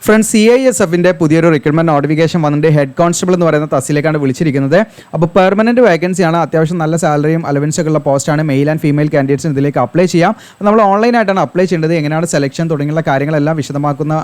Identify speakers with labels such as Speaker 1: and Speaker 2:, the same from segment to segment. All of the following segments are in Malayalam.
Speaker 1: ഫ്രണ്ട്സ് CISFന്റെ പുതിയൊരു റിക്രൂട്ട്മെന്റ് നോട്ടിഫിക്കേഷൻ വന്നിട്ട് ഹെഡ് കോൺസ്റ്റബിൾ എന്ന് പറയുന്ന തസ്തിയിലേക്കാണ് വിളിച്ചിരിക്കുന്നത്. അപ്പോൾ പെർമനന്റ് വേക്കൻസിയാണ്, അത്യാവശ്യം നല്ല സാലറിയും അലവൻസൊക്കെ ഉള്ള പോസ്റ്റാണ്. മെയിൽ ആൻഡ് ഫീമെയിൽ കാൻഡിഡേറ്റ്സിന് ഇതിലേക്ക് അപ്ലൈ ചെയ്യാം. നമ്മൾ ഓൺലൈനായിട്ടാണ് അപ്ലൈ ചെയ്യേണ്ടത്, എങ്ങനെയാണ് സെലക്ഷൻ തുടങ്ങിയുള്ള കാര്യങ്ങളെല്ലാം വിശദമാക്കുന്ന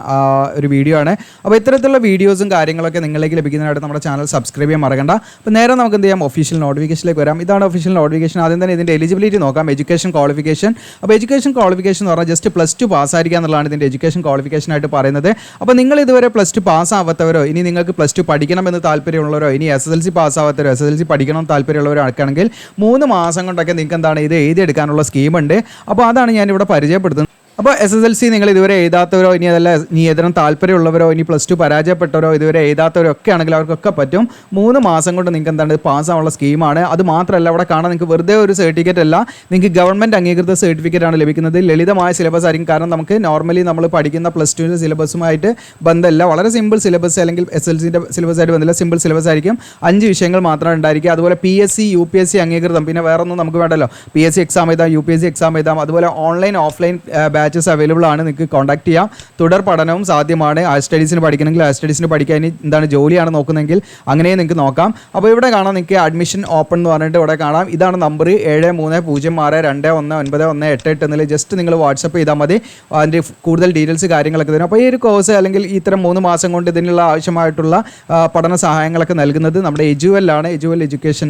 Speaker 1: ഒരു വീഡിയോ ആണ്. അപ്പോൾ ഇത്തരത്തിലുള്ള വീഡിയോസും കാര്യങ്ങളൊക്കെ നിങ്ങളിലേക്ക് ലഭിക്കുന്നതിനായിട്ട് നമ്മുടെ ചാനൽ സബ്സ്ക്രൈബ് ചെയ്യാൻ മറക്കണ്ട. അപ്പോൾ നേരെ നമുക്ക് എന്ത് ചെയ്യാം, ഒഫീഷ്യൽ നോട്ടിഫിക്കേഷനിലേക്ക് വരാം. ഇതാണ് ഒഫീഷ്യൽ നോട്ടിഫിക്കേഷൻ. ആദ്യം തന്നെ ഇതിൻ്റെ എലിജിബിലിറ്റി നോക്കാം. Education qualification. അപ്പോൾ എഡ്യൂക്കേഷൻ ക്വാളിഫിക്കേഷൻ എന്ന് പറഞ്ഞാൽ ജസ്റ്റ് +2 പാസ്സായിരിക്കുക എന്നുള്ളതാണ് ഇതിൻ്റെ എഡ്യൂക്കേഷൻ ക്വാളിഫിക്കേഷനായിട്ട് പറയുന്നത്. അപ്പോൾ നിങ്ങൾ ഇതുവരെ +2 പാസ്സാവാത്തവരോ, ഇനി നിങ്ങൾക്ക് +2 പഠിക്കണമെന്ന് താല്പര്യമുള്ളവരോ, ഇനി SSLC പാസ്സാവാത്തവരോ, SSLC പഠിക്കണം താല്പര്യമുള്ളവരോ ആണെങ്കിൽ 3 മാസം കൊണ്ടൊക്കെ നിങ്ങൾക്ക് എന്താണ് ഇത് എഴുതിയെടുക്കാനുള്ള സ്കീമുണ്ട്. അപ്പോൾ അതാണ് ഞാനിവിടെ പരിചയപ്പെടുത്തുന്നത്. അപ്പോൾ SSLC നിങ്ങൾ ഇതുവരെ എഴുതാത്തവരോ, ഇനി അതല്ല ഇനി എഴുതാൻ താല്പര്യമുള്ളവരോ, ഇനി +2 പരാജയപ്പെട്ടവരോ, ഇതുവരെ എഴുതാത്തവരോ ഒക്കെ ആണെങ്കിൽ അവർക്കൊക്കെ പറ്റും. 3 മാസം കൊണ്ട് നിങ്ങൾക്ക് എന്താണ് പാസ്സാവാനുള്ള സ്കീമാണ്. അത് മാത്രമല്ല, അവിടെ കാണാൻ നിങ്ങൾക്ക് വെറുതെ ഒരു സർട്ടിഫിക്കറ്റ് അല്ല, നിങ്ങൾക്ക് ഗവൺമെൻറ് അംഗീകൃത സർട്ടിഫിക്കറ്റ് ആണ് ലഭിക്കുന്നത്. ലളിതമായ സിലബസ് ആയിരിക്കും. കാരണം നമുക്ക് നോർമലി നമ്മൾ പഠിക്കുന്ന +2 സിലബസുമായിട്ട് ബന്ധമില്ല. വളരെ സിമ്പിൾ സിലബസ്, അല്ലെങ്കിൽ SSLCൻ്റെ സിലബസ് ആയിട്ട് ബന്ധമില്ല, സിമ്പിൾ സിലബസ് ആയിരിക്കും. 5 വിഷയങ്ങൾ മാത്രമാണ് ഉണ്ടായിരിക്കുക. അതുപോലെ PSC UPSC അംഗീകൃതം, പിന്നെ വേറെ ഒന്നും നമുക്ക് വേണ്ടല്ലോ. PSC എക്സാം എഴുതാം, UPSC എക്സാം എഴുതാം. അതുപോലെ ഓൺലൈൻ ഓഫ്ലൈൻ ബാച്ചസ് അവൈലബിൾ ആണ്, നിങ്ങൾക്ക് കോൺടാക്ട് ചെയ്യാം. തുടർ പഠനവും സാധ്യമാണ്. ഹയർ സ്റ്റഡീസിന് പഠിക്കണമെങ്കിൽ ഹയർ സ്റ്റഡീസിന് പഠിക്കാൻ എന്താണ് ജോലിയാണ് നോക്കുന്നതെങ്കിൽ അങ്ങനെയും നിങ്ങൾക്ക് നോക്കാം. അപ്പോൾ ഇവിടെ കാണാം നിങ്ങൾക്ക് അഡ്മിഷൻ ഓപ്പൺ എന്ന് പറഞ്ഞിട്ട് ഇവിടെ കാണാം. ഇതാണ് നമ്പർ 7306219188 എന്നിൽ ജസ്റ്റ് നിങ്ങൾ വാട്സപ്പ് ചെയ്താൽ മതി. അതിൻ്റെ കൂടുതൽ ഡീറ്റെയിൽസ് കാര്യങ്ങളൊക്കെ തരും. അപ്പോൾ ഈ ഒരു കോഴ്സ് അല്ലെങ്കിൽ ഇത്തരം 3 മാസം കൊണ്ട് ഇതിനുള്ള ആവശ്യമായിട്ടുള്ള പഠന സഹായങ്ങളൊക്കെ നൽകുന്നത് നമ്മുടെ എജുവലാണ്. എജുവൽ എഡ്യൂക്കേഷൻ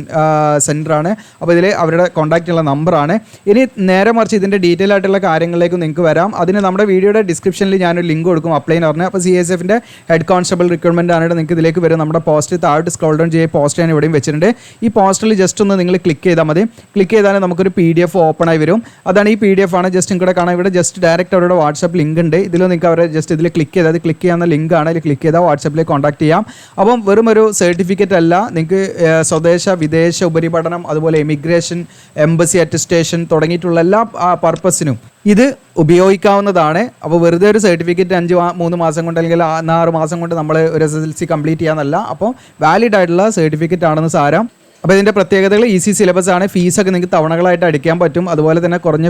Speaker 1: സെൻ്ററാണ്. അപ്പോൾ ഇതിൽ അവരുടെ കോൺടാക്റ്റ് ഉള്ള നമ്പറാണ്. ഇനി നേരെ മറിച്ച് ഇതിൻ്റെ ഡീറ്റെയിൽ ആയിട്ടുള്ള കാര്യങ്ങളിലേക്ക് നിങ്ങൾക്ക് വരാം. അതിന് നമ്മുടെ വീഡിയോയുടെ ഡിസ്ക്രിപ്ഷനിൽ ഞാനൊരു ലിങ്ക് കൊടുക്കും, അപ്ലൈ എന്ന് പറഞ്ഞാൽ. അപ്പോൾ CISFൻ്റെ ഹെഡ് കോൺസ്റ്റബിൾ റിക്രൂട്ട്മെൻറ്റ് ആണ്. നിങ്ങൾക്ക് ഇതിലേക്ക് വരും. നമ്മുടെ പോസ്റ്റ് താഴോട്ട് സ്ക്രോൾ ഡൗൺ ചെയ്യുക, പോസ്റ്റ് ഞാൻ ഇവിടെയും വെച്ചിട്ടുണ്ട്. ഈ പോസ്റ്റിൽ ജസ്റ്റ് ഒന്ന് നിങ്ങൾ ക്ലിക്ക് ചെയ്താൽ മതി. ക്ലിക്ക് ചെയ്താൽ നമുക്കൊരു PDF ഓപ്പൺ ആയി വരും. അതാണ് ഈ PDF ആണ്. ജസ്റ്റ് ഇവിടെ കാണാം. ഇവിടെ ജസ്റ്റ് ഡയറക്റ്റ് അവരുടെ വാട്സപ്പ് ലിങ്ക് ഉണ്ട്. ഇതിൽ നിങ്ങൾക്ക് അവരെ ജസ്റ്റ് ഇതിൽ ക്ലിക്ക് ചെയ്താൽ, അത് ക്ലിക്ക് ചെയ്യാവുന്ന ലിങ്കാണ്. ഇതിൽ ക്ലിക്ക് ചെയ്താൽ വാട്സപ്പിലേക്ക് കോൺടാക്ട് ചെയ്യാം. അപ്പം വെറും ഒരു സർട്ടിഫിക്കറ്റ് അല്ല, നിങ്ങൾക്ക് സ്വദേശ വിദേശ ഉപരിപഠനം, അതുപോലെ എമിഗ്രേഷൻ, എംബസി അറ്റസ്റ്റേഷൻ തുടങ്ങിയിട്ടുള്ള എല്ലാ പർപ്പസിനും ഇത് ഉപയോഗിക്കാവുന്നതാണ്. അപ്പോൾ വെറുതെ ഒരു സർട്ടിഫിക്കറ്റ് 3 മാസം കൊണ്ട് അല്ലെങ്കിൽ 6 മാസം കൊണ്ട് നമ്മൾ ഒരു SSLC കംപ്ലീറ്റ് ചെയ്യാന്നല്ല. അപ്പോൾ വാലിഡ് ആയിട്ടുള്ള സർട്ടിഫിക്കറ്റ് ആണെന്ന് സാരം. അപ്പോൾ ഇതിൻ്റെ പ്രത്യേകതകൾ ഈസി സിലബസ് ആണ്. ഫീസൊക്കെ നിങ്ങൾക്ക് തവണകളായിട്ട് അടിക്കാൻ പറ്റും. അതുപോലെ തന്നെ കുറഞ്ഞ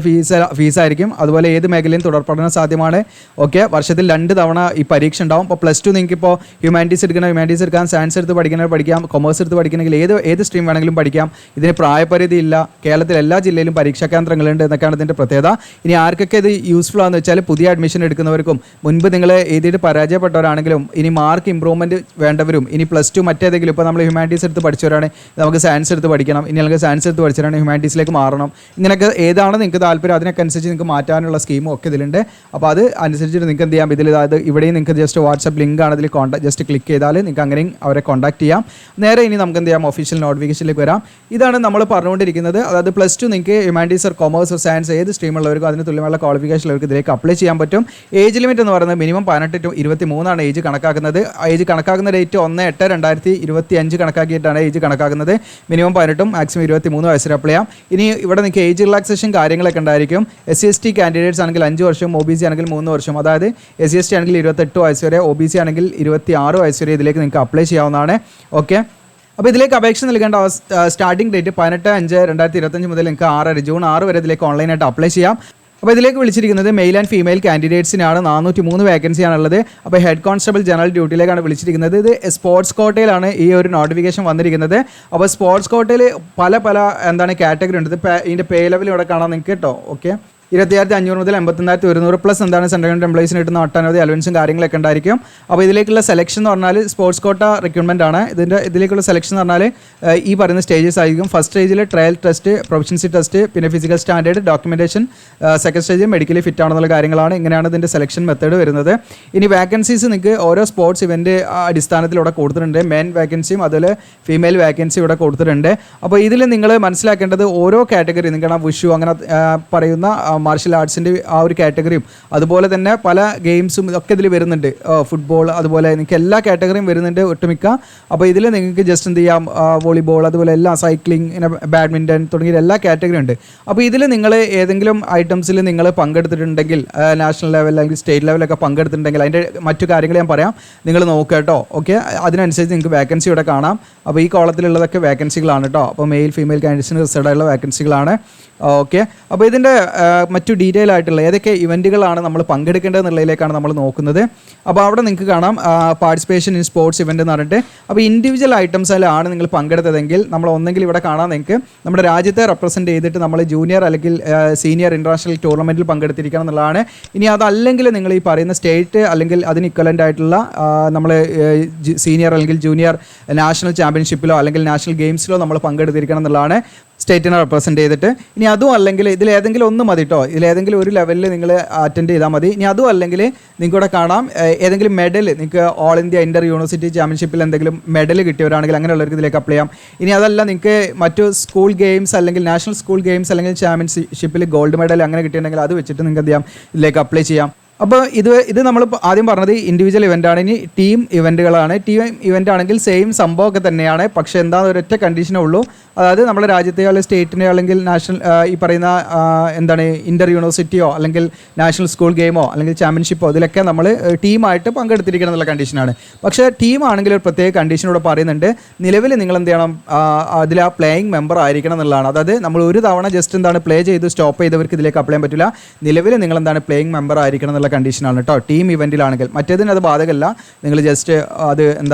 Speaker 1: ഫീസായിരിക്കും. അതുപോലെ ഏത് മേഖലയും തുടർ പഠനം സാധ്യമാണ്. ഓക്കെ, വർഷത്തിൽ 2 തവണ ഈ പരീക്ഷ ഉണ്ടാവും. അപ്പോൾ +2 നിങ്ങൾക്ക് ഇപ്പോൾ ഹ്യൂമാനിറ്റീസ് എടുക്കാൻ, സയൻസ് എടുത്ത് പഠിക്കാം, കൊമേഴ്സ് എടുത്ത് പഠിക്കണമെങ്കിൽ ഏത് സ്ട്രീം വേണമെങ്കിലും പഠിക്കാം. ഇതിന് പ്രായപരിധി ഇല്ല. കേരളത്തിൽ എല്ലാ ജില്ലയിലും പരീക്ഷാ കേന്ദ്രങ്ങളുണ്ട് എന്നൊക്കെയാണ് ഇതിൻ്റെ പ്രത്യേകത. ഇനി ആർക്കൊക്കെ ഇത് യൂസ്ഫുൾ ആണെന്ന് വെച്ചാൽ പുതിയ അഡ്മിഷൻ എടുക്കുന്നവർക്കും, മുൻപ് നിങ്ങൾ എഴുതിയിട്ട് പരാജയപ്പെട്ടവരാണെങ്കിലും, ഇനി മാർക്ക് ഇമ്പ്രൂവ്മെൻറ്റ് വേണ്ടവരും, ഇനി +2 മറ്റേതെങ്കിലും ഇപ്പോൾ നമ്മൾ ഹ്യൂമാനിറ്റീസ് എടുത്ത് പഠിച്ചവരാണ്, നമുക്ക് സയൻസ് എടുത്ത് പഠിക്കണം, ഇനി അല്ലെങ്കിൽ സയൻസ് എടുത്ത് പഠിച്ചിട്ടാണ് ഹ്യൂമാനിറ്റീസിലേക്ക് മാറണം, ഇങ്ങനെയൊക്കെ ഏതാണ് നിങ്ങൾക്ക് താല്പര്യം അതിനൊക്കെ അനുസരിച്ച് നിങ്ങൾക്ക് മാറ്റാനുള്ള സ്കീമും ഒക്കെ ഇതിലുണ്ട്. അപ്പോൾ അത് അനുസരിച്ചിട്ട് നിങ്ങൾക്ക് എന്ത് ചെയ്യാം, ഇതിൽ അതായത് ഇവിടെയും നിങ്ങൾക്ക് ജസ്റ്റ് വാട്സപ്പ് ലിങ്കാണ്, അതിൽ ജസ്റ്റ് ക്ലിക്ക് ചെയ്താൽ നിങ്ങൾക്ക് അങ്ങനെയും അവരെ കോൺടാക്ട് ചെയ്യാം. നേരെ ഇനി നമുക്ക് എന്ത് ചെയ്യാം, ഒഫീഷ്യൽ നോട്ടിഫിക്കേഷനിലേക്ക് വരാം. ഇതാണ് നമ്മൾ പറഞ്ഞുകൊണ്ടിരിക്കുന്നത്. അതായത് +2 നിങ്ങൾക്ക് ഹ്യൂമാനിറ്റീസ്, കോമേഴ്സ്, സയൻസ് ഏത് സ്ട്രീമുള്ളവർക്കും അതിന് തുല്യമുള്ള ക്വാളിഫിക്കേഷനുള്ളവർക്ക് ഇതിലേക്ക് അപ്ലൈ ചെയ്യാൻ പറ്റും. ഏജ് ലിമിറ്റ് എന്ന് പറയുന്നത് മിനിമം 18 to 23 ഏജ് കണക്കാക്കുന്നത്. ഏജ് കണക്കാക്കുന്ന ഡേറ്റ് 1/8/2025 കണക്കാക്കിയിട്ടാണ് ഏജ് കണക്കാക്കുന്നത്. മിനിമം 18 മാക്സിമം 23 വയസ്സിൽ അപ്ലൈ ചെയ്യാം. ഇനി ഇവിടെ നിങ്ങൾക്ക് ഏജ് റിലാക്സേഷൻ കാര്യങ്ങളൊക്കെ ഉണ്ടായിരിക്കും. SC/ST കാൻഡിഡേറ്റ്സ് ആണെങ്കിൽ 5 വർഷം, OBC ആണെങ്കിൽ 3 വർഷം. അതായത് SC/ST ആണെങ്കിൽ 28 വയസ്സ് വരെ, OBC ആണെങ്കിൽ 26 വയസ്സ് വരെ ഇതിലേക്ക് നിങ്ങൾക്ക് അപ്ലൈ ചെയ്യാവുന്നതാണ്. ഓക്കെ, അപ്പോൾ ഇതിലേക്ക് അപേക്ഷ നൽകേണ്ട സ്റ്റാർട്ടിംഗ് ഡേറ്റ് 18/5/2025 മുതൽ നിങ്ങൾക്ക് ജൂൺ 6 വരെ ഇതിലേക്ക് ഓൺലൈനായിട്ട് അപ്ലൈ ചെയ്യാം. അപ്പോൾ ഇതിലേക്ക് വിളിച്ചിരിക്കുന്നത് മെയിൽ ആൻഡ് ഫീമെയിൽ കാൻഡിഡേറ്റ്സിനാണ്. 403 വേക്കൻസിയാണുള്ളത്. അപ്പോൾ ഹെഡ് കോൺസ്റ്റബിൾ ജനറൽ ഡ്യൂട്ടിയിലേക്കാണ് വിളിച്ചിരിക്കുന്നത്. ഇത് സ്പോർട്സ് കോട്ടയിലാണ് ഈ ഒരു നോട്ടിഫിക്കേഷൻ വന്നിരിക്കുന്നത്. അപ്പോൾ സ്പോർട്സ് കോട്ടയിൽ പല കാറ്റഗറി ഉണ്ട്. ഇതിൻ്റെ പേ ലെവൽ ഇവിടെ കാണാൻ നിങ്ങൾക്ക് കേട്ടോ. ഓക്കെ, 26,500 മുതൽ 81,100 പ്ലസ് സെൻട്രൽ ഗവൺമെൻറ് എംപ്ലോയീസിന് കിട്ടുന്ന ഒട്ടനവധി അലവൻസും കാര്യങ്ങളൊക്കെ ഉണ്ടായിരിക്കും. അപ്പോൾ ഇതിലേക്കുള്ള സെലക്ഷൻ എന്ന് പറഞ്ഞാൽ സ്പോർട്സ് കോട്ട റിക്രൂട്ട്മെൻ്റ് ആണ്. ഇതിലേക്കുള്ള സെലക്ഷൻ എന്ന് പറഞ്ഞാൽ ഈ പറയുന്ന സ്റ്റേജസ് ആയിരിക്കും. ഫസ്റ്റ് സ്റ്റേജിൽ ട്രയൽ ടെസ്റ്റ്, പ്രൊഫഷൻസി ടെസ്റ്റ്, പിന്നെ ഫിസിക്കൽ സ്റ്റാൻഡേർഡ്, ഡോക്യുമെൻറ്റേഷൻ. സെക്കൻഡ് സ്റ്റേജിൽ മെഡിക്കലി ഫിറ്റ് ആണെന്നുള്ള കാര്യങ്ങളാണ്. ഇങ്ങനെയാണ് ഇതിൻ്റെ സെലക്ഷൻ മെത്തേഡ് വരുന്നത്. ഇനി വേക്കൻസീസ് നിങ്ങൾക്ക് ഓരോ സ്പോർട്സ് ഇവൻ്റ് അടിസ്ഥാനത്തിൽ ഇവിടെ കൊടുത്തിട്ടുണ്ട്. മെൻ വേക്കൻസിയും അതുപോലെ ഫീമെയിൽ വേക്കൻസി ഇവിടെ കൊടുത്തിട്ടുണ്ട്. അപ്പോൾ ഇതിൽ നിങ്ങൾ മനസ്സിലാക്കേണ്ടത് ഓരോ കാറ്റഗറി നിങ്ങൾക്ക് വുഷു അങ്ങനെ പറയുന്ന മാർഷൽ ആർട്സിൻ്റെ ആ ഒരു കാറ്റഗറിയും, അതുപോലെ തന്നെ പല ഗെയിംസും ഒക്കെ ഇതിൽ വരുന്നുണ്ട്. ഫുട്ബോൾ, അതുപോലെ നിങ്ങൾക്ക് എല്ലാ കാറ്റഗറിയും വരുന്നുണ്ട് ഒട്ടുമിക്ക. അപ്പോൾ ഇതിൽ നിങ്ങൾക്ക് ജസ്റ്റ് എന്ത് ചെയ്യാം, വോളിബോൾ, അതുപോലെ എല്ലാ സൈക്ലിംഗ്, പിന്നെ ബാഡ്മിൻ്റൺ തുടങ്ങിയ എല്ലാ കാറ്റഗറി ഉണ്ട്. അപ്പോൾ ഇതിൽ നിങ്ങൾ ഏതെങ്കിലും ഐറ്റംസിൽ നിങ്ങൾ പങ്കെടുത്തിട്ടുണ്ടെങ്കിൽ, നാഷണൽ ലെവൽ അല്ലെങ്കിൽ സ്റ്റേറ്റ് ലെവലൊക്കെ പങ്കെടുത്തിട്ടുണ്ടെങ്കിൽ അതിൻ്റെ മറ്റു കാര്യങ്ങൾ ഞാൻ പറയാം, നിങ്ങൾ നോക്കുക കേട്ടോ. ഓക്കെ, അതിനനുസരിച്ച് നിങ്ങൾക്ക് വേക്കൻസി ഇവിടെ കാണാം. അപ്പോൾ ഈ കോളത്തിലുള്ളതൊക്കെ വേക്കൻസികളാണ് കേട്ടോ. അപ്പോൾ മെയിൽ ഫീമെയിൽ കാൻഡിഡേറ്റ്സിന് റിസർവ് ആയിട്ടുള്ള വേക്കൻസികളാണ്. ഓക്കെ, അപ്പോൾ ഇതിൻ്റെ മറ്റു ഡീറ്റെയിൽ ആയിട്ടുള്ള ഏതൊക്കെ ഇവൻറ്റുകളാണ് നമ്മൾ പങ്കെടുക്കേണ്ടതെന്നുള്ളതിലേക്കാണ് നമ്മൾ നോക്കുന്നത്. അപ്പോൾ അവിടെ നിങ്ങൾക്ക് കാണാം പാർട്ടിസിപ്പേഷൻ ഇൻ സ്പോർട്സ് ഇവൻ്റ് എന്ന് പറഞ്ഞിട്ട്. അപ്പോൾ ഇൻഡിവിജ്വൽ ഐറ്റംസിലാണ് നിങ്ങൾ പങ്കെടുത്തതെങ്കിൽ നമ്മൾ ഒന്നെങ്കിൽ ഇവിടെ കാണാൻ നിങ്ങൾക്ക് നമ്മുടെ രാജ്യത്തെ റെപ്രസെൻറ്റ് ചെയ്തിട്ട് നമ്മൾ ജൂനിയർ അല്ലെങ്കിൽ സീനിയർ ഇൻ്റർനാഷണൽ ടൂർണമെൻറ്റിൽ പങ്കെടുത്തിരിക്കണം എന്നുള്ളതാണ്. ഇനി അതല്ലെങ്കിൽ നിങ്ങൾ ഈ പറയുന്ന സ്റ്റേറ്റ് അല്ലെങ്കിൽ അതിന് ഇക്വലൻ്റ് ആയിട്ടുള്ള നമ്മൾ സീനിയർ അല്ലെങ്കിൽ ജൂനിയർ നാഷണൽ ചാമ്പ്യൻഷിപ്പിലോ അല്ലെങ്കിൽ നാഷണൽ ഗെയിംസിലോ നമ്മൾ പങ്കെടുത്തിരിക്കണം എന്നുള്ളതാണ്, സ്റ്റേറ്റിനെ റെപ്രസെൻറ്റ് ചെയ്തിട്ട്. ഇനി അതും അല്ലെങ്കിൽ ഇതിലേതെങ്കിലും ഒന്ന് മതി കേട്ടോ, ഇതിലേതെങ്കിലും ഒരു ലെവലിൽ നിങ്ങൾ അറ്റൻഡ് ചെയ്താൽ മതി. ഇനി അതും അല്ലെങ്കിൽ നിങ്ങൾക്കിവിടെ കാണാം ഏതെങ്കിലും മെഡൽ, നിങ്ങൾക്ക് ഓൾ ഇന്ത്യ ഇൻ്റർ യൂണിവേഴ്സിറ്റി ചാമ്പ്യൻഷിപ്പിൽ എന്തെങ്കിലും മെഡൽ കിട്ടിയവരാണെങ്കിൽ അങ്ങനെയുള്ളവർക്ക് ഇതിലേക്ക് അപ്ലൈ ചെയ്യാം. ഇനി അതല്ല നിങ്ങൾക്ക് മറ്റു സ്കൂൾ ഗെയിംസ് അല്ലെങ്കിൽ നാഷണൽ സ്കൂൾ ഗെയിംസ് അല്ലെങ്കിൽ ചാമ്പ്യൻഷിപ്പിൽ ഗോൾഡ് മെഡൽ അങ്ങനെ കിട്ടിയിട്ടുണ്ടെങ്കിൽ അത് വെച്ചിട്ട് നിങ്ങൾക്ക് എന്ത് ചെയ്യാം, ഇതിലേക്ക് അപ്ലൈ ചെയ്യാം. അപ്പോൾ ഇത് നമ്മൾ ആദ്യം പറഞ്ഞത് ഇൻഡിവിജ്വൽ ഇവൻ്റാണ്. ഇനി ടീം ഇവൻറ്റുകളാണ്. ടീം ഇവൻ്റ് ആണെങ്കിൽ സെയിം സംഭവമൊക്കെ തന്നെയാണ്, പക്ഷേ എന്താണെന്ന് ഒരൊറ്റ കണ്ടീഷനേ ഉള്ളൂ. അതായത് നമ്മുടെ രാജ്യത്തെ അല്ലെങ്കിൽ സ്റ്റേറ്റിനെ അല്ലെങ്കിൽ നാഷണൽ ഈ പറയുന്ന ഇൻ്റർ യൂണിവേഴ്സിറ്റിയോ അല്ലെങ്കിൽ നാഷണൽ സ്കൂൾ ഗെയിമോ അല്ലെങ്കിൽ ചാമ്പ്യൻഷിപ്പോ ഇതിലൊക്കെ നമ്മൾ ടീമായിട്ട് പങ്കെടുത്തിരിക്കണം എന്നുള്ള കണ്ടീഷനാണ്. പക്ഷേ ടീമാണെങ്കിൽ ഒരു പ്രത്യേക കണ്ടീഷനോട് പറയുന്നുണ്ട്, നിലവിൽ നിങ്ങൾ എന്ത് ചെയ്യണം, അതിൽ ആ പ്ലേയിങ് മെമ്പർ ആയിരിക്കണം എന്നുള്ളതാണ്. അതായത് നമ്മൾ ഒരു തവണ ജസ്റ്റ് പ്ലേ ചെയ്ത് സ്റ്റോപ്പ് ചെയ്തവർക്ക് ഇതിലേക്ക് അപ്ലൈ ചെയ്യാൻ പറ്റില്ല. നിലവിൽ നിങ്ങൾ പ്ലേയിങ് മെമ്പർ ആയിരിക്കണം എന്നുള്ള കണ്ടീഷനാണ് കേട്ടോ ടീം ഇവൻറ്റിലാണെങ്കിൽ. മറ്റേതിന് അത് ബാധകമല്ല, നിങ്ങൾ ജസ്റ്റ് അത്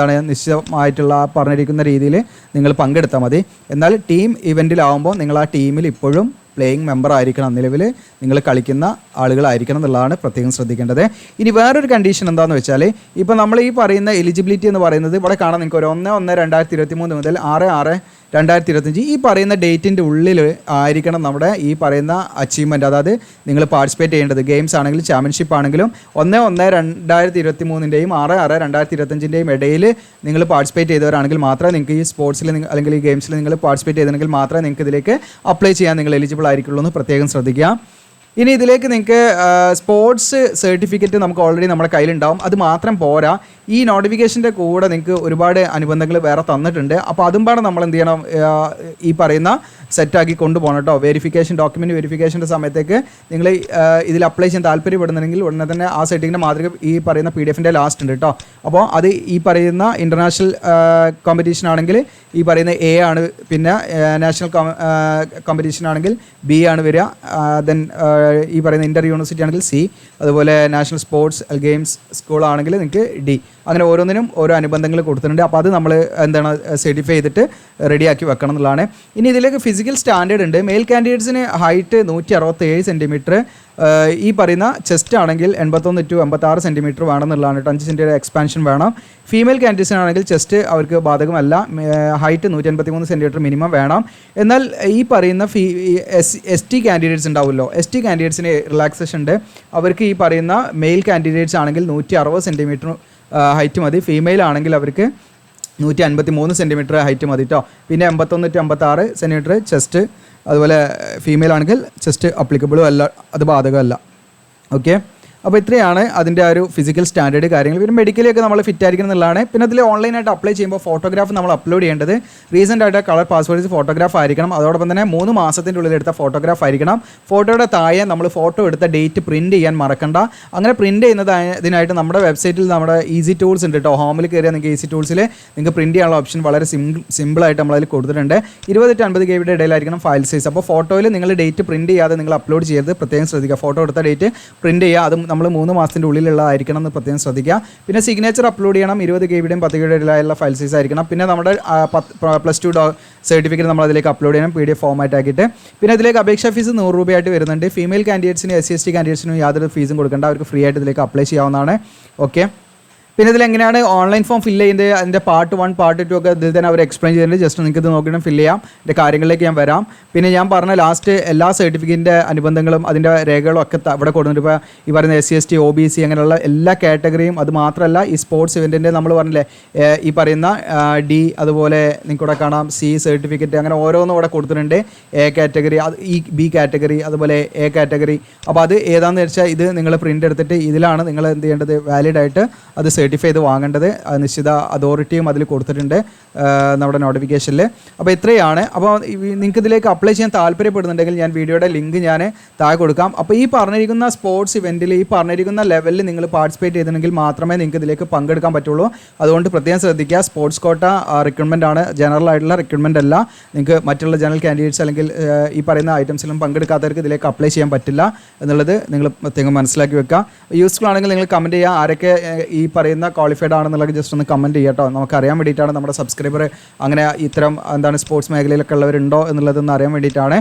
Speaker 1: നിശ്ചിതമായിട്ടുള്ള പറഞ്ഞിരിക്കുന്ന രീതിയിൽ നിങ്ങൾ പങ്കെടുത്താൽ മതി. എന്നാൽ ടീം ഇവൻറ്റിലാവുമ്പോൾ നിങ്ങൾ ആ ടീമിൽ ഇപ്പോഴും പ്ലേയിങ് മെമ്പർ ആയിരിക്കണം, നിലവിൽ നിങ്ങൾ കളിക്കുന്ന ആളുകളായിരിക്കണം എന്നുള്ളതാണ് പ്രത്യേകം ശ്രദ്ധിക്കേണ്ടത്. ഇനി വേറൊരു കണ്ടീഷൻ എന്താണെന്ന് വെച്ചാൽ, ഇപ്പോൾ നമ്മൾ ഈ പറയുന്ന എലിജിബിലിറ്റി എന്ന് പറയുന്നത് ഇവിടെ കാണാൻ നിങ്ങൾക്ക് ഒരു 1/1/2023 മുതൽ 6/6/2025 ഈ പറയുന്ന ഡേറ്റിൻ്റെ ഉള്ളിൽ ആയിരിക്കണം നമ്മുടെ ഈ പറയുന്ന അച്ചീവ്മെൻറ്റ്. അതായത് നിങ്ങൾ പാർട്ടിസിപ്പേറ്റ് ചെയ്യേണ്ടത് ഗെയിംസ് ആണെങ്കിലും ചാമ്പ്യൻഷിപ്പ് ആണെങ്കിലും 1/1/2023 6/6/2025 ഇടയിൽ നിങ്ങൾ പാർട്ടിസിപ്പേറ്റ് ചെയ്തവരാണെങ്കിൽ മാത്രമേ നിങ്ങൾക്ക് ഈ സ്പോർട്സിൽ അല്ലെങ്കിൽ ഈ ഗെയിംസിൽ നിങ്ങൾ പാർട്ടിസിപ്പേറ്റ് ചെയ്തെങ്കിൽ മാത്രമേ നിങ്ങൾക്ക് ഇതിലേക്ക് അപ്ലൈ ചെയ്യാൻ നിങ്ങൾ എലിജിബിൾ ആയിരിക്കുള്ളൂ എന്ന് പ്രത്യേകം ശ്രദ്ധിക്കുക. ഇനി ഇതിലേക്ക് നിങ്ങൾക്ക് സ്പോർട്സ് സർട്ടിഫിക്കറ്റ് നമുക്ക് ഓൾറെഡി നമ്മുടെ കയ്യിലുണ്ടാവും. അത് മാത്രം പോരാ, ഈ നോട്ടിഫിക്കേഷൻ്റെ കൂടെ നിങ്ങൾക്ക് ഒരുപാട് അനുബന്ധങ്ങൾ വേറെ തന്നിട്ടുണ്ട്. അപ്പോൾ അതും പാടെ നമ്മൾ എന്ത് ചെയ്യണം, ഈ പറയുന്ന സെറ്റാക്കി കൊണ്ടുപോകണം കേട്ടോ. ഡോക്യുമെൻറ്റ് വെരിഫിക്കേഷൻ്റെ സമയത്തേക്ക് നിങ്ങൾ ഇതിൽ അപ്ലൈ ചെയ്യാൻ താല്പര്യപ്പെടുന്നുണ്ടെങ്കിൽ ഉടനെ തന്നെ ആ സെറ്റിങ്ങിൻ്റെ മാതൃക ഈ പറയുന്ന PDF-ൻ്റെ ലാസ്റ്റ് ഉണ്ട് കേട്ടോ. അപ്പോൾ അത് ഈ പറയുന്ന ഇൻ്റർനാഷണൽ കോമ്പറ്റീഷൻ ആണെങ്കിൽ ഈ പറയുന്ന A ആണ്, പിന്നെ നാഷണൽ കോമ്പറ്റീഷൻ ആണെങ്കിൽ B ആണ് വരിക, ദെൻ ഈ പറയുന്ന ഇൻ്റർ യൂണിവേഴ്സിറ്റി ആണെങ്കിൽ C, അതുപോലെ നാഷണൽ സ്പോർട്സ് ഗെയിംസ് സ്കൂൾ ആണെങ്കിൽ നിങ്ങൾക്ക് D. അങ്ങനെ ഓരോന്നിനും ഓരോ അനുബന്ധങ്ങൾ കൊടുത്തിട്ടുണ്ട്. അപ്പോൾ അത് നമ്മൾ സർട്ടിഫൈ ചെയ്തിട്ട് റെഡിയാക്കി വെക്കണം എന്നുള്ളതാണ്. ഇനി ഇതിലേക്ക് ഫിസിക്കൽ സ്റ്റാൻഡേർഡ് ഉണ്ട്. മെയിൽ കാൻഡിഡേറ്റ്സിന് ഹൈറ്റ് 167 സെൻറ്റിമീറ്റർ, ഈ പറയുന്ന ചെസ്റ്റ് ആണെങ്കിൽ 81 to 86 സെൻറ്റിമീറ്റർ വേണമെന്നുള്ളതാണ്. 5 സെൻറ്റിമീറ്റർ എക്സ്പാൻഷൻ വേണം. ഫീമെയിൽ കാൻഡിഡേറ്റ്സിനാണെങ്കിൽ ചെസ്റ്റ് അവർക്ക് ബാധകമല്ല, ഹൈറ്റ് 183 സെൻറ്റിമീറ്റർ മിനിമം വേണം. എന്നാൽ ഈ പറയുന്ന ST കാൻഡിഡേറ്റ്സ് ഉണ്ടാവുമല്ലോ, ST കാൻഡിഡേറ്റ്സിന് റിലാക്സേഷൻ ഉണ്ട്. അവർക്ക് ഈ പറയുന്ന മെയിൽ കാൻഡിഡേറ്റ്സ് ആണെങ്കിൽ 160 സെൻറ്റിമീറ്റർ ഹൈറ്റ് മതി. ഫീമെയിൽ ആണെങ്കിൽ അവർക്ക് 153 സെൻറ്റിമീറ്റർ ഹൈറ്റ് മതി കേട്ടോ. പിന്നെ 81 to 86 സെൻറ്റിമീറ്റർ ചെസ്റ്റ്, അതുപോലെ ഫീമെയിൽ ആണെങ്കിൽ ചെസ്റ്റ് അപ്ലിക്കബിളും അല്ല, അത് ബാധകമല്ല. ഓക്കെ, അപ്പോൾ ഇത്രയാണ് അതിൻ്റെ ആ ഒരു ഫിസിക്കൽ സ്റ്റാൻഡേർഡ് കാര്യങ്ങൾ. പിന്നെ മെഡിക്കലൊക്കെ നമ്മൾ ഫിറ്റ് ആയിരിക്കണം എന്നുള്ളതാണ്. പിന്നെ അതിൽ ഓൺലൈനായിട്ട് അപ്ലൈ ചെയ്യുമ്പോൾ ഫോട്ടോഗ്രാഫ് നമ്മൾ അപ്ലോഡ് ചെയ്യേണ്ടത് റീസെൻ്റ് ആയിട്ട് കളർ പാസ്പോർട്ട് ഫോട്ടോഗ്രാഫ് ആയിരിക്കണം. അതോടൊപ്പം തന്നെ 3 മാസത്തിൻ്റെ ഉള്ളിൽ എടുത്ത ഫോട്ടോഗ്രാഫ് ആയിരിക്കണം. ഫോട്ടോയുടെ താഴെ നമ്മൾ ഫോട്ടോ എടുത്ത ഡേറ്റ് പ്രിൻറ്റ് ചെയ്യാൻ മറക്കണ്ട. അങ്ങനെ പ്രിൻറ്റ് ചെയ്യുന്നതിനായിട്ട് നമ്മുടെ വെബ്സൈറ്റിൽ നമ്മുടെ ഈസി ടൂൾസ് ഉണ്ട് കേട്ടോ. ഹോമിൽ കയറിയാൽ നിങ്ങൾക്ക് ഈസി ടൂൾസിൽ നിങ്ങൾക്ക് പ്രിൻറ്റ് ചെയ്യാനുള്ള ഓപ്ഷൻ വളരെ സിമ്പിളായിട്ട് നമ്മളതിൽ കൊടുത്തിട്ടുണ്ട്. 20 to 50 KB ഇടയിലായിരിക്കണം ഫയൽ സൈസ്. അപ്പോൾ ഫോട്ടോയിൽ നിങ്ങൾ ഡേറ്റ് പ്രിൻറ്റ് ചെയ്യാതെ നിങ്ങൾ അപ്ലോഡ് ചെയ്യരുത്, പ്രത്യേകം ശ്രദ്ധിക്കുക. ഫോട്ടോ എടുത്ത ഡേറ്റ് പ്രിൻറ്റ് ചെയ്യുക, അതും നമ്മൾ 3 മാസത്തിൻ്റെ ഉള്ളിലുള്ളതായിരിക്കണം എന്ന് പ്രത്യേകം ശ്രദ്ധിക്കുക. പിന്നെ സിഗ്നേച്ചർ അപ്ലോഡ് ചെയ്യണം. 20 KB 10 KB ഇടയിലുള്ള ഫയൽ സൈസ് ആയിരിക്കണം. പിന്നെ നമ്മുടെ +2 സർട്ടിഫിക്കറ്റ് നമ്മൾ അതിലേക്ക് അപ്ലോഡ് ചെയ്യണം PDF ഫോമാറ്റ് ആക്കിയിട്ട്. പിന്നെ ഇതിലേക്ക് അപേക്ഷാ ഫീസ് 100 രൂപയായിട്ട് വരുന്നുണ്ട്. ഫീമെയിൽ കാൻഡിഡേറ്റ്സിന് SC/ST കാൻഡിഡേറ്റ്സിനും യാതൊരു ഫീസും കൊടുക്കേണ്ട, അവർക്ക് ഫ്രീ ആയിട്ട് ഇതിലേക്ക് അപ്ലൈ ചെയ്യാവുന്നതാണ്. ഓക്കെ, പിന്നെ ഇതിലെങ്ങനെയാണ് ഓൺലൈൻ ഫോം ഫില്ല് ചെയ്യുന്നത്, അതിൻ്റെ പാർട്ട് 1 പാർട്ട് 2 ഒക്കെ ഇതിൽ തന്നെ അവർ എക്സ്പ്ലെയിൻ ചെയ്തിട്ടുണ്ട്. ജസ്റ്റ് നിങ്ങൾക്ക് ഇത് നോക്കിയിട്ട് ഫില്ല് ചെയ്യാം. ഇതിൻ്റെ കാര്യങ്ങളിലേക്ക് ഞാൻ വരാം. പിന്നെ ഞാൻ പറഞ്ഞ ലാസ്റ്റ് എല്ലാ സർട്ടിഫിക്കറ്റിൻ്റെ അനുബന്ധങ്ങളും അതിൻ്റെ രേഖകളും ഒക്കെ ഇവിടെ കൊടുക്കുന്നുണ്ട്. ഇപ്പോൾ ഈ പറയുന്ന SC/ST OBC അങ്ങനെയുള്ള എല്ലാ കാറ്റഗറിയും, അത് മാത്രമല്ല ഈ സ്പോർട്സ് ഇവൻറ്റിൻ്റെ നമ്മൾ പറഞ്ഞില്ലേ ഈ പറയുന്ന D, അതുപോലെ നിങ്ങൾക്കിവിടെ കാണാം C സർട്ടിഫിക്കറ്റ്, അങ്ങനെ ഓരോന്നും ഇവിടെ കൊടുത്തിട്ടുണ്ട്. A കാറ്റഗറി, ഈ B കാറ്റഗറി, അതുപോലെ A കാറ്റഗറി. അപ്പോൾ അത് ഏതാണെന്ന് വെച്ചാൽ ഇത് നിങ്ങൾ പ്രിൻ്റ് എടുത്തിട്ട് ഇതിലാണ് നിങ്ങൾ എന്ത് ചെയ്യേണ്ടത്, വാലിഡ് ആയിട്ട് അത് സർട്ടിഫൈ ചെയ്ത് വാങ്ങേണ്ടത്. നിശ്ചിത അതോറിറ്റിയും അതിൽ കൊടുത്തിട്ടുണ്ട് നമ്മുടെ നോട്ടിഫിക്കേഷനിൽ. അപ്പോൾ ഇത്രയാണ്. അപ്പോൾ നിങ്ങൾക്ക് ഇതിലേക്ക് അപ്ലൈ ചെയ്യാൻ താല്പര്യപ്പെടുന്നുണ്ടെങ്കിൽ ഞാൻ വീഡിയോയുടെ ലിങ്ക് ഞാൻ താഴെ കൊടുക്കാം. അപ്പോൾ ഈ പറഞ്ഞിരിക്കുന്ന സ്പോർട്സ് ഇവൻറ്റിൽ ഈ പറഞ്ഞിരിക്കുന്ന ലെവലിൽ നിങ്ങൾ പാർട്ടിസിപ്പേറ്റ് ചെയ്തിട്ടുണ്ടെങ്കിൽ മാത്രമേ നിങ്ങൾക്ക് ഇതിലേക്ക് പങ്കെടുക്കാൻ പറ്റുള്ളൂ. അതുകൊണ്ട് പ്രത്യേകം ശ്രദ്ധിക്കുക. സ്പോർട്സ് കോട്ട റിക്രൂട്ട്മെൻ്റ് ആണ്, ജനറൽ ആയിട്ടുള്ള റിക്രൂട്ട്മെൻ്റ് അല്ല. നിങ്ങൾക്ക് മറ്റുള്ള ജനറൽ കാൻഡിഡേറ്റ്സ് അല്ലെങ്കിൽ ഈ പറയുന്ന ഐറ്റംസിലും പങ്കെടുക്കാത്തവർക്ക് ഇതിലേക്ക് അപ്ലൈ ചെയ്യാൻ പറ്റില്ല എന്നുള്ളത് നിങ്ങൾ പ്രത്യേകം മനസ്സിലാക്കി വെക്കുക. യൂസ്ഫുൾ ആണെങ്കിൽ നിങ്ങൾ കമൻറ്റ് ചെയ്യുക. ആരൊക്കെ ഈ പറയുന്ന ക്വാളിഫൈഡ് ആണെന്നുള്ളത് ജസ്റ്റ് ഒന്ന് കമൻറ്റ് ചെയ്യുക കേട്ടോ. നമുക്കറിയാൻ വേണ്ടിയിട്ടാണ്, നമ്മുടെ സബ്സ്ക്രൈബർ അങ്ങനെ ഇത്തരം സ്പോർട്സ് മേഖലയിലൊക്കെ ഉള്ളവരുണ്ടോ എന്നുള്ളതെന്ന് അറിയാൻ വേണ്ടിയിട്ടാണ്.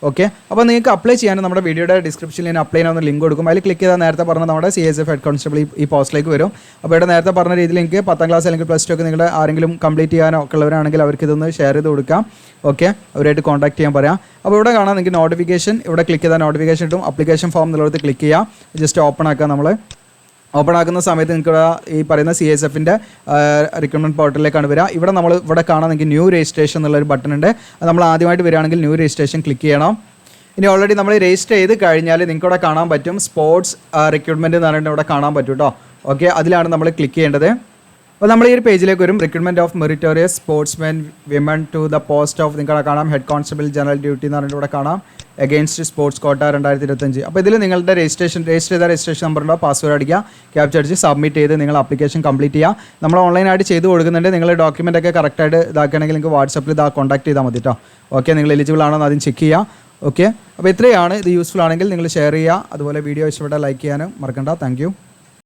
Speaker 1: ഓക്കെ, അപ്പോൾ നിങ്ങൾക്ക് അപ്ലൈ ചെയ്യാൻ നമ്മുടെ വീഡിയോയുടെ ഡിസ്ക്രിപ്ഷനിൽ ഞാൻ അപ്ലൈ ചെയ്യാവുന്ന ലിങ്ക് കൊടുക്കും. അതിൽ ക്ലിക്ക് ചെയ്താൽ നേരത്തെ പറഞ്ഞ നമ്മുടെ CSF ഹെഡ് കോൺസ്റ്റബിൾ ഈ പോസ്റ്റിലേക്ക് വരും. അപ്പോൾ ഇവിടെ നേരത്തെ പറഞ്ഞ രീതിയിൽ എനിക്ക് 10ാം ക്ലാസ് അല്ലെങ്കിൽ +2 ഒക്കെ നിങ്ങളുടെ ആരെങ്കിലും കംപ്ലീറ്റ് ചെയ്യാനോ ഒക്കെ ഉള്ളവരാണെങ്കിൽ അവർക്ക് ഇതൊന്ന് ഷെയർ ചെയ്ത് കൊടുക്കാം. ഓക്കെ, അവരായിട്ട് കോൺടാക്ട് ചെയ്യാൻ പറയാം. അപ്പോൾ ഇവിടെ കാണാം നിങ്ങൾക്ക് നോട്ടിഫിക്കേഷൻ. ഇവിടെ ക്ലിക്ക് ചെയ്താൽ നോട്ടിഫിക്കേഷൻ കിട്ടും. അപ്ലിക്കേഷൻ ഫോം എന്നുള്ളത് ക്ലിക്ക് ചെയ്യാം. ജസ്റ്റ് ഓപ്പൺ ആക്കാം. നമ്മൾ ഓപ്പൺ ആക്കുന്ന സമയത്ത് നിങ്ങൾക്ക് ഈ പറയുന്ന CSFൻ്റെ റിക്രൂട്ട്മെൻറ്റ് പോർട്ടലിലേക്കാണ് വരിക. ഇവിടെ കാണാൻ നിങ്ങൾക്ക് ന്യൂ രജിസ്ട്രേഷൻ എന്നുള്ളൊരു ബട്ടൺ ഉണ്ട്. അത് നമ്മൾ ആദ്യമായിട്ട് വരികയാണെങ്കിൽ ന്യൂ രജിസ്ട്രേഷൻ ക്ലിക്ക് ചെയ്യണം. ഇനി ഓൾറെഡി നമ്മൾ രജിസ്റ്റർ ചെയ്ത് കഴിഞ്ഞാൽ നിങ്ങൾക്ക് ഇവിടെ കാണാൻ പറ്റും സ്പോർട്സ് റിക്രൂട്ട്മെൻറ്റ് എന്ന് പറഞ്ഞിട്ട് ഇവിടെ കാണാൻ പറ്റും കേട്ടോ. ഓക്കെ, അതിലാണ് നമ്മൾ ക്ലിക്ക് ചെയ്യേണ്ടത്. അപ്പോൾ നമ്മൾ ഈ ഒരു പേജിലേക്ക് വരും. Recruitment of meritorious sportsmen women to the post of നിങ്ങൾക്ക് കാണാം ഹെഡ് കോൺസ്റ്റബിൾ ജനറൽ ഡ്യൂട്ടി എന്ന് പറഞ്ഞിട്ട് ഇവിടെ കാണാം അഗെയിൻസ്റ്റ് സ്പോർട്സ് കോട്ട 2025. അപ്പോൾ ഇതിൽ നിങ്ങളുടെ രജിസ്റ്റർ ചെയ്ത രജിസ്ട്രേഷൻ നമ്പറുണ്ടോ, പാസ്വേഡ് അടിക്കുക, ക്യാപ്ചർ അടിച്ച് സബ്മിറ്റ് ചെയ്ത് നിങ്ങൾ ആപ്ലിക്കേഷൻ കംപ്ലീറ്റ് ചെയ്യുക. നമ്മൾ ഓൺലൈനായിട്ട് ചെയ്ത് കൊടുക്കുന്നുണ്ട്. നിങ്ങൾ ഡോക്യുമെൻ്റ് ഒക്കെ കറക്റ്റായിട്ട് ഇതാക്കുകയാണെങ്കിൽ നിങ്ങൾക്ക് വാട്സപ്പിൽ കോൺടാക്ട് ചെയ്താൽ മതി കേട്ടോ. ഓക്കെ, നിങ്ങൾ എലിജിബിൾ ആണോ എന്ന് ആദ്യം ചെക്ക് ചെയ്യുക. ഓക്കെ, അപ്പോൾ ഇത്രയാണ്. ഇത് യൂസ്ഫുൾ ആണെങ്കിൽ നിങ്ങൾ ഷെയർ ചെയ്യുക. അതുപോലെ വീഡിയോ ഇഷ്ടപ്പെട്ടാൽ ലൈക്ക് ചെയ്യാനും മറക്കണ്ട. താങ്ക്